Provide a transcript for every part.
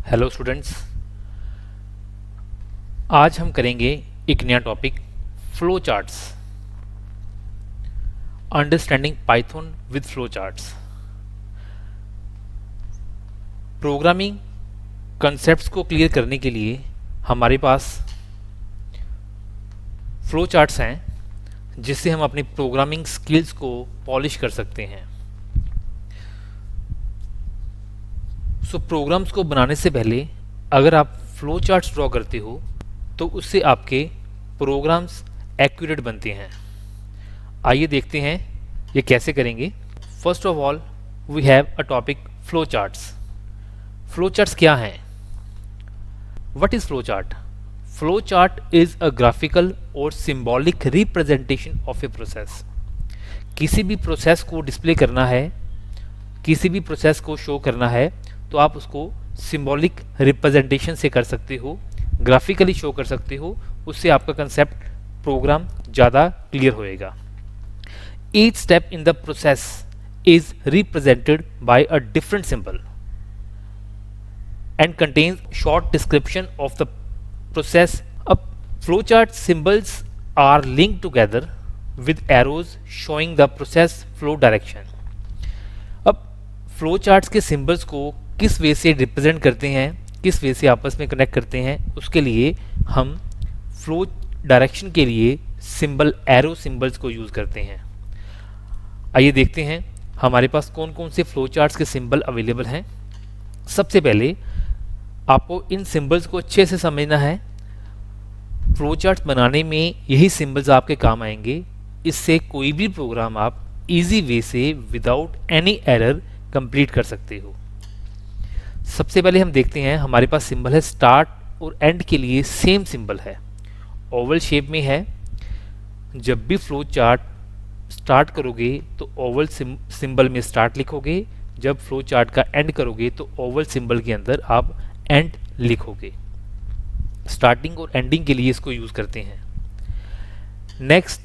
Hello students, आज हम करेंगे एक नया topic flow charts. Understanding Python with flow charts. Programming concepts को क्लियर करने के लिए हमारे पास फ्लो चार्ट्स हैं जिससे हम अपनी प्रोग्रामिंग स्किल्स को पॉलिश कर सकते हैं। प्रोग्राम्स को बनाने से पहले अगर आप फ्लो चार्ट्स ड्रॉ करते हो तो उससे आपके प्रोग्राम्स एक्यूरेट बनते हैं। आइए देखते हैं ये कैसे करेंगे। First of all we have a topic flow charts. Flow charts क्या हैं? What is flow chart? Flow chart is a graphical और symbolic representation of a process. किसी भी प्रोसेस को डिस्प्ले करना है, किसी भी प्रोसेस को शो करना है तो आप उसको सिंबॉलिक रिप्रेजेंटेशन से कर सकते हो, ग्राफिकली शो कर सकते हो। उससे आपका कंसेप्ट प्रोग्राम ज़्यादा क्लियर होएगा। Each step in the process is represented by a different symbol and contains short description of the process. अब flow chart symbols are linked together with arrows showing the process flow direction. अब flow charts के symbols को किस वे से represent करते हैं, किस वे से आपस में कनेक्ट करते हैं, उसके लिए हम फ्लो डायरेक्शन के लिए सिंबल एरो सिंबल्स को यूज़ करते हैं। आइए देखते हैं हमारे पास कौन कौन से फ्लो चार्ट्स के सिंबल अवेलेबल हैं। सबसे पहले आपको इन सिंबल्स को अच्छे से समझना है। फ्लो चार्ट्स बनाने में यही सिंबल्स आपके काम आएंगे। इससे कोई भी प्रोग्राम आप इजी वे से विदाउट एनी एरर कंप्लीट कर सकते हो। सबसे पहले हम देखते हैं, हमारे पास सिंबल है स्टार्ट और एंड के लिए सेम सिंबल है, ओवल शेप में है। जब भी फ्लो चार्ट स्टार्ट करोगे तो ओवल सिंबल में स्टार्ट लिखोगे, जब फ्लो चार्ट का एंड करोगे तो ओवल सिंबल के अंदर आप एंड लिखोगे। स्टार्टिंग और एंडिंग के लिए इसको यूज़ करते हैं। Next,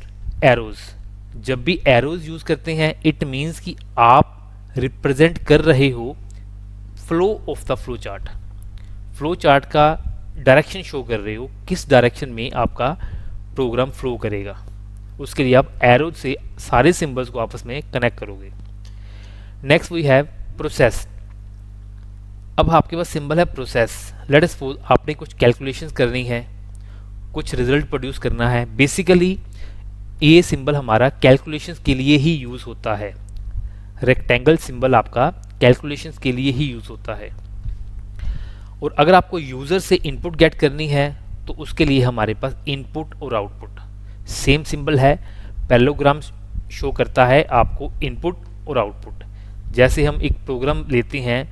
arrows. जब भी एरोज यूज़ करते हैं इट मीन्स कि आप रिप्रेजेंट कर रहे हो flow of the flow chart. Flow chart का डायरेक्शन शो कर रहे हो, किस डायरेक्शन में आपका प्रोग्राम फ्लो करेगा। उसके लिए आप एरो से सारे सिंबल्स को आपस में कनेक्ट करोगे। Next we have process. अब आपके पास सिंबल है प्रोसेस। लेट अस सपोज आपने कुछ कैलकुलेशंस करनी है, कुछ रिजल्ट प्रोड्यूस करना है। बेसिकली ये सिंबल हमारा कैलकुलेशंस के लिए ही यूज़ होता है। रेक्टेंगल सिंबल आपका कैलकुलेशंस के लिए ही यूज़ होता है। और अगर आपको यूज़र से इनपुट गेट करनी है तो उसके लिए हमारे पास इनपुट और आउटपुट सेम सिंबल है। पैरेललोग्राम शो करता है आपको इनपुट और आउटपुट। जैसे हम एक प्रोग्राम लेते हैं,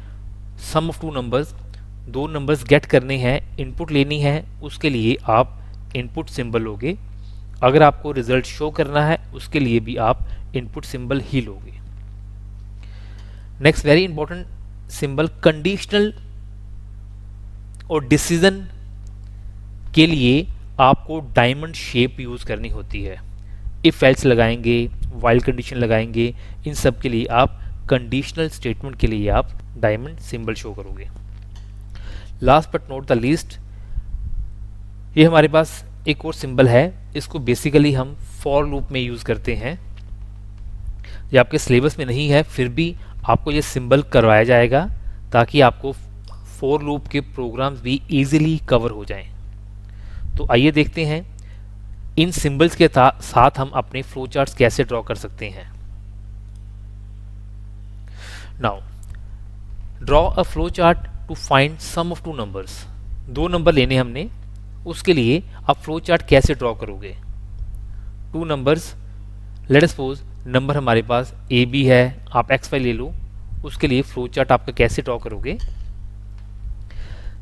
सम ऑफ टू नंबर्स, दो नंबर्स गेट करने हैं, इनपुट लेनी है, उसके लिए आप इनपुट सिंबल लोगे। अगर आपको रिजल्ट शो करना है उसके लिए भी आप इनपुट सिंबल ही लोगे। Next very important symbol conditional और डिसीजन के लिए आपको डायमंड शेप यूज़ करनी होती है। इफ एल्स लगाएंगे, वाइल कंडीशन लगाएंगे, इन सब के लिए आप कंडीशनल स्टेटमेंट के लिए आप डायमंड सिंबल शो करोगे। Last but not the least, ये हमारे पास एक और सिंबल है। इसको बेसिकली हम फॉर लूप में यूज़ करते हैं। ये आपके सिलेबस में नहीं है, फिर भी आपको ये सिंबल करवाया जाएगा ताकि आपको फॉर लूप के प्रोग्राम्स भी इजीली कवर हो जाएं। तो आइए देखते हैं इन सिंबल्स के साथ हम अपने फ्लो चार्ट्स कैसे ड्रॉ कर सकते हैं। Now draw a flow chart to find sum of two numbers. दो नंबर लेने हमने, उसके लिए आप फ्लो चार्ट कैसे ड्रॉ करोगे। Two numbers, let us suppose number हमारे पास ए बी है, आप एक्स वाई ले लो। उसके लिए फ्लो चार्ट आपका कैसे ड्रॉ करोगे।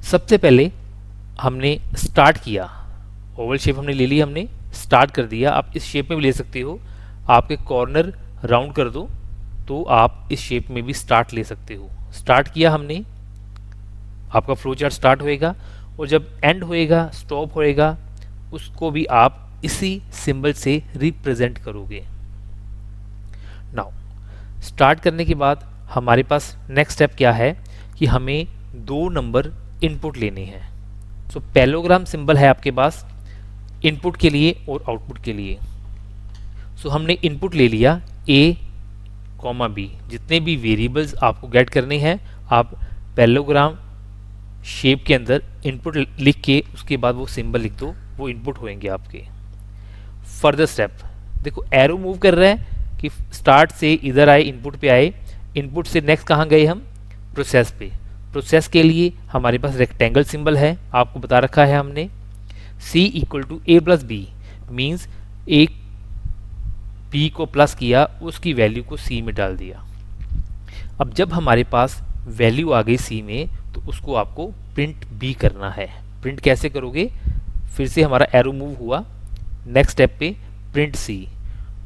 सबसे पहले हमने स्टार्ट किया, ओवल शेप हमने ले ली, हमने स्टार्ट कर दिया। आप इस शेप में भी ले सकते हो, आपके कॉर्नर राउंड कर दो तो आप इस शेप में भी स्टार्ट ले सकते हो। स्टार्ट किया हमने, आपका फ्लो चार्ट स्टार्ट होएगा और जब एंड होएगा, स्टॉप होएगा, उसको भी आप इसी सिंबल से रिप्रेजेंट करोगे। नाउ स्टार्ट करने के बाद हमारे पास नेक्स्ट स्टेप क्या है कि हमें दो नंबर इनपुट लेनी है। सो पैरेललोग्राम सिंबल है आपके पास इनपुट के लिए और आउटपुट के लिए। सो हमने इनपुट ले लिया a, b, जितने भी वेरिएबल्स आपको गेट करने हैं आप पैरेललोग्राम शेप के अंदर इनपुट लिख के उसके बाद वो सिंबल लिख दो, वो इनपुट होंगे आपके। फर्दर स्टेप देखो, एरो मूव कर रहा है कि स्टार्ट से इधर आए, इनपुट पे आए, इनपुट से नेक्स्ट कहाँ गए हम, प्रोसेस पे। प्रोसेस के लिए हमारे पास रेक्टेंगल सिंबल है, आपको बता रखा है हमने। C equal to A plus B means A B को प्लस किया, उसकी वैल्यू को C में डाल दिया। अब जब हमारे पास वैल्यू आ गई C में तो उसको आपको प्रिंट B करना है। प्रिंट कैसे करोगे, फिर से हमारा एरो मूव हुआ नेक्स्ट स्टेप पे प्रिंट C।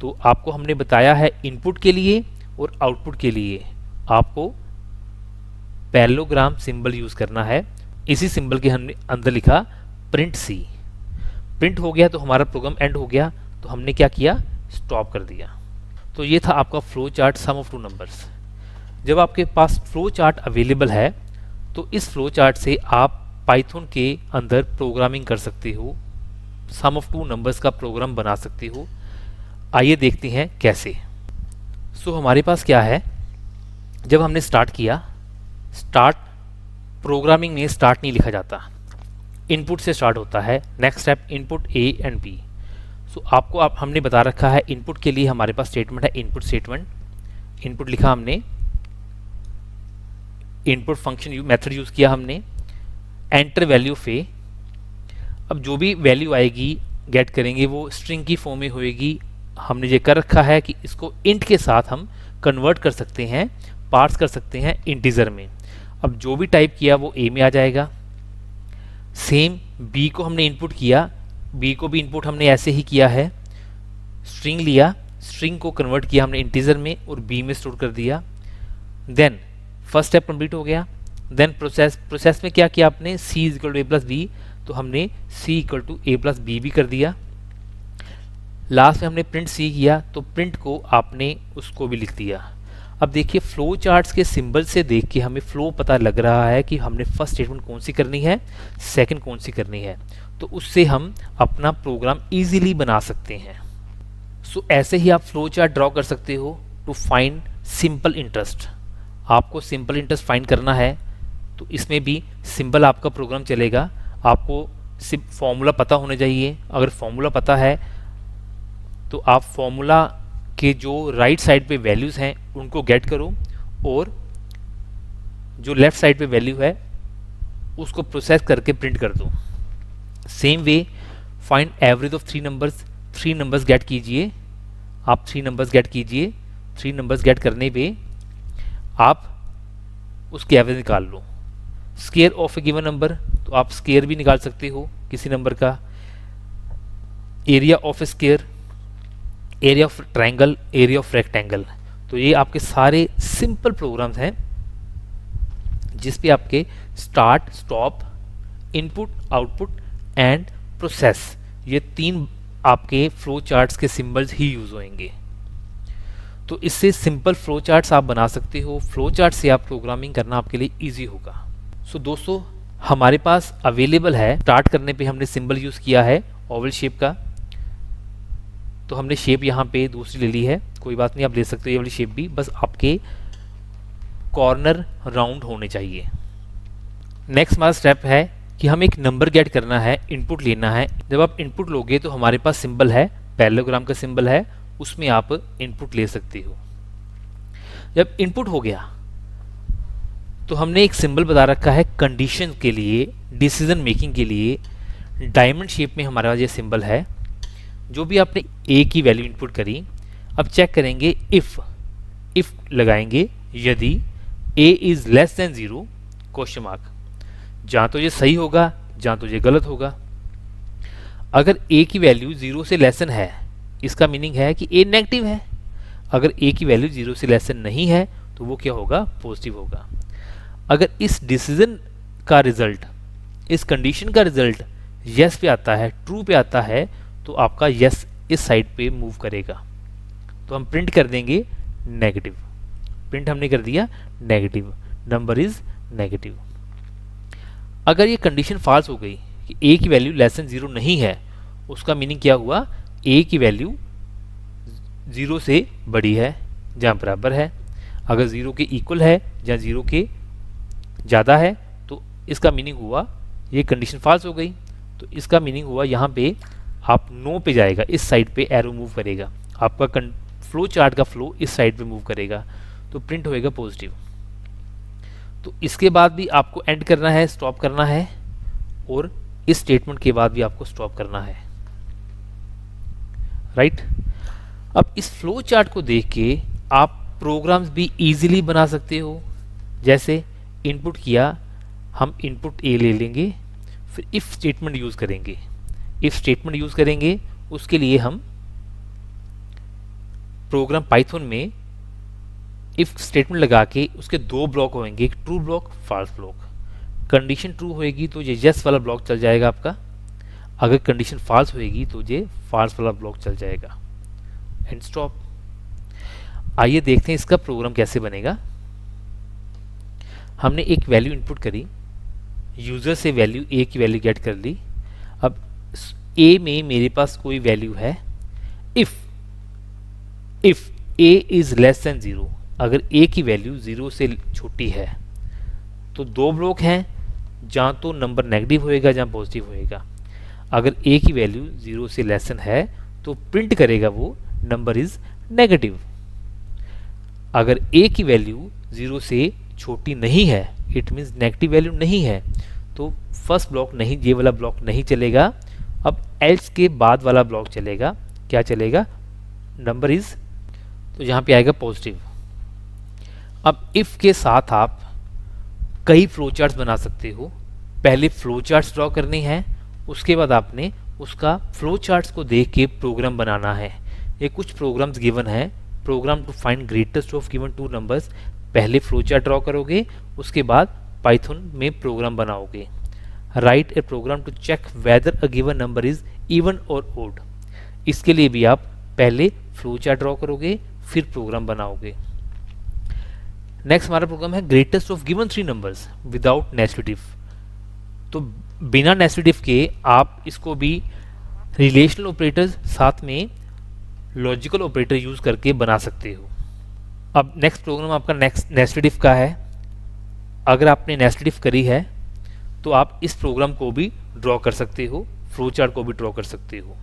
तो आपको हमने बताया है इनपुट के लिए और आउटपुट के लिए आपको पैरेललोग्राम सिंबल यूज करना है। इसी सिंबल के हमने अंदर लिखा प्रिंट C। प्रिंट हो गया तो हमारा प्रोग्राम एंड हो गया, तो हमने क्या किया, स्टॉप कर दिया। तो ये था आपका flow chart sum of two numbers. जब आपके पास फ्लो चार्ट अवेलेबल है तो इस फ्लो चार्ट से आप पाइथन के अंदर प्रोग्रामिंग कर सकते हो, सम ऑफ टू नंबर्स का प्रोग्राम बना सकते हो। आइए देखते हैं कैसे। सो हमारे पास क्या है, जब हमने स्टार्ट किया, स्टार्ट प्रोग्रामिंग में स्टार्ट नहीं लिखा जाता, इनपुट से स्टार्ट होता है। Next step input A and B। सो आपको हमने बता रखा है इनपुट के लिए हमारे पास स्टेटमेंट है इनपुट स्टेटमेंट। इनपुट लिखा हमने, इनपुट फंक्शन मेथड यूज किया हमने, एंटर वैल्यू ऑफ A। अब जो भी वैल्यू आएगी गेट करेंगे वो स्ट्रिंग की फॉर्म में होएगी। हमने ये कर रखा है कि इसको इंट के साथ हम कन्वर्ट कर सकते हैं, पार्स कर सकते हैं इंटीजर में। अब जो भी टाइप किया वो A में आ जाएगा। सेम B को हमने इनपुट किया, B को भी इनपुट हमने ऐसे ही किया है, स्ट्रिंग लिया, स्ट्रिंग को कन्वर्ट किया हमने इंटीजर में और B में स्टोर कर दिया। देन फर्स्ट स्टेप कंप्लीट हो गया। देन प्रोसेस में क्या किया आपने, C equal to A plus B, तो हमने C equal to A plus B भी कर दिया। लास्ट में हमने प्रिंट C किया, तो प्रिंट को आपने उसको भी लिख दिया। अब देखिए फ्लो चार्ट्स के सिंबल से देख के हमें फ्लो पता लग रहा है कि हमने फर्स्ट स्टेटमेंट कौन सी करनी है, सेकंड कौन सी करनी है, तो उससे हम अपना प्रोग्राम इजीली बना सकते हैं। सो ऐसे ही आप फ्लो चार्ट ड्रॉ कर सकते हो टू फाइंड सिंपल इंटरेस्ट। आपको सिंपल इंटरेस्ट फाइंड करना है तो इसमें भी सिंपल आपका प्रोग्राम चलेगा। आपको सिर्फ फॉर्मूला पता होना चाहिए। अगर फॉर्मूला पता है तो आप फॉर्मूला के जो राइट साइड पे वैल्यूज़ हैं उनको गेट करो और जो लेफ्ट साइड पे वैल्यू है उसको प्रोसेस करके प्रिंट कर दो। Same way find average of three numbers get कीजिए। आप थ्री नंबर्स गेट कीजिए। थ्री नंबर्स गेट करने पे आप उसकी एवरेज निकाल लो। Square of a given number, तो आप स्केयर भी निकाल सकते हो किसी नंबर का। Area of A square, area of triangle, area of rectangle. तो ये आपके सारे सिंपल प्रोग्राम्स हैं जिस पे आपके start, stop, input, output and process, ये तीन आपके फ्लो चार्ट्स के सिंबल्स ही यूज होंगे। तो इससे सिंपल फ्लो चार्ट्स आप बना सकते हो। फ्लो चार्ट से आप प्रोग्रामिंग करना आपके लिए इजी होगा। सो दोस्तों हमारे पास अवेलेबल है, स्टार्ट करने पे हमने सिंबल यूज किया है ओवल शेप का, तो हमने शेप यहाँ पे दूसरी ले ली है, कोई बात नहीं, आप ले सकते हो ये वाली शेप भी, बस आपके कॉर्नर राउंड होने चाहिए। नेक्स्ट हमारा स्टेप है कि हम एक नंबर गेट करना है, इनपुट लेना है। जब आप इनपुट लोगे तो हमारे पास सिंबल है, पैरेललोग्राम का सिंबल है, उसमें आप इनपुट ले सकते हो। जब इनपुट हो गया तो हमने एक सिंबल बता रखा है कंडीशन के लिए, डिसीजन मेकिंग के लिए। डायमंड शेप में हमारा ये सिंबल है। जो भी आपने ए की वैल्यू इनपुट करी, अब चेक करेंगे इफ लगाएंगे, यदि A is less than 0 question mark, जहाँ तो ये सही होगा जहाँ तो ये गलत होगा। अगर ए की वैल्यू 0 से लेसन है, इसका मीनिंग है कि ए नेगेटिव है। अगर ए की वैल्यू 0 से लेसन नहीं है तो वो क्या होगा, पॉजिटिव होगा। अगर इस डिसीजन का रिजल्ट, इस कंडीशन का रिजल्ट यस पे आता है, ट्रू पे आता है, तो आपका यस इस साइड पे मूव करेगा, तो हम प्रिंट कर देंगे नेगेटिव। प्रिंट हमने कर दिया नेगेटिव, नंबर इज नेगेटिव। अगर ये कंडीशन फॉल्स हो गई कि ए की वैल्यू लेस देन 0 नहीं है, उसका मीनिंग क्या हुआ, ए की वैल्यू 0 से बड़ी है जहाँ बराबर है, अगर 0 के इक्वल है जहाँ 0 के ज़्यादा है, तो इसका मीनिंग हुआ ये कंडीशन फॉल्स हो गई। तो इसका मीनिंग हुआ यहाँ पे आप नो पे जाएगा, इस साइड पे एरो मूव करेगा, आपका फ्लो चार्ट का फ्लो इस साइड पे मूव करेगा, तो प्रिंट होएगा पॉजिटिव। तो इसके बाद भी आपको एंड करना है, स्टॉप करना है, और इस स्टेटमेंट के बाद भी आपको स्टॉप करना है, राइट। अब इस फ्लो चार्ट को देख के आप प्रोग्राम्स भी इजीली बना सकते हो। जैसे इनपुट किया, हम इनपुट ए ले लेंगे, फिर इफ स्टेटमेंट यूज करेंगे। इफ स्टेटमेंट यूज करेंगे, उसके लिए हम प्रोग्राम पाइथन में इफ स्टेटमेंट लगा के उसके दो ब्लॉक होंगे, एक true block, false block. Condition true होएगी तो ये यस वाला ब्लॉक चल जाएगा आपका, अगर कंडीशन फॉल्स होएगी तो ये फॉल्स वाला ब्लॉक चल जाएगा। And stop. आइए देखते हैं इसका प्रोग्राम कैसे बनेगा। हमने एक वैल्यू इनपुट करी, यूजर से वैल्यू ए की वैल्यू गेट कर ली। अब ए में मेरे पास कोई वैल्यू है, if A is less than 0, अगर ए की वैल्यू 0 से छोटी है, तो दो ब्लॉक हैं, जहाँ तो नंबर नेगेटिव होएगा जहाँ पॉजिटिव होएगा। अगर ए की वैल्यू 0 से लेस देन है तो प्रिंट करेगा वो नंबर इज नेगेटिव। अगर ए की वैल्यू 0 से छोटी नहीं है, इट मीन्स नेगेटिव वैल्यू नहीं है, तो फर्स्ट ब्लॉक नहीं, ये वाला ब्लॉक नहीं चलेगा। अब एल्स के बाद वाला ब्लॉक चलेगा, क्या चलेगा, नंबर इज, तो यहाँ पे आएगा पॉजिटिव। अब इफ के साथ आप कई फ्लो चार्ट्स बना सकते हो। पहले फ्लो चार्ट्स ड्रॉ करनी है, उसके बाद आपने उसका फ्लो चार्ट्स को देख के प्रोग्राम बनाना है। ये कुछ प्रोग्राम्स गिवन है, program to find greatest of given two numbers. पहले फ्लो चार्ट ड्रॉ करोगे, उसके बाद पाइथन में प्रोग्राम बनाओगे। Right a program to check whether a given number is even और ओड। इसके लिए भी आप पहले फ्लो चार्ट ड्रॉ करोगे, फिर प्रोग्राम बनाओगे। नेक्स्ट हमारा प्रोग्राम है greatest of given 3 numbers without nested if. तो बिना नेस्टेड इफ के आप इसको भी रिलेशनल ऑपरेटर्स साथ में लॉजिकल ऑपरेटर यूज करके बना सकते हो। अब नेक्स्ट प्रोग्राम आपका नेस्टेड इफ का है। अगर आपने नेस्टेड इफ करी है तो आप इस प्रोग्राम को भी ड्रॉ कर सकते हो, फ्लो चार्ट को भी ड्रॉ कर सकते हो।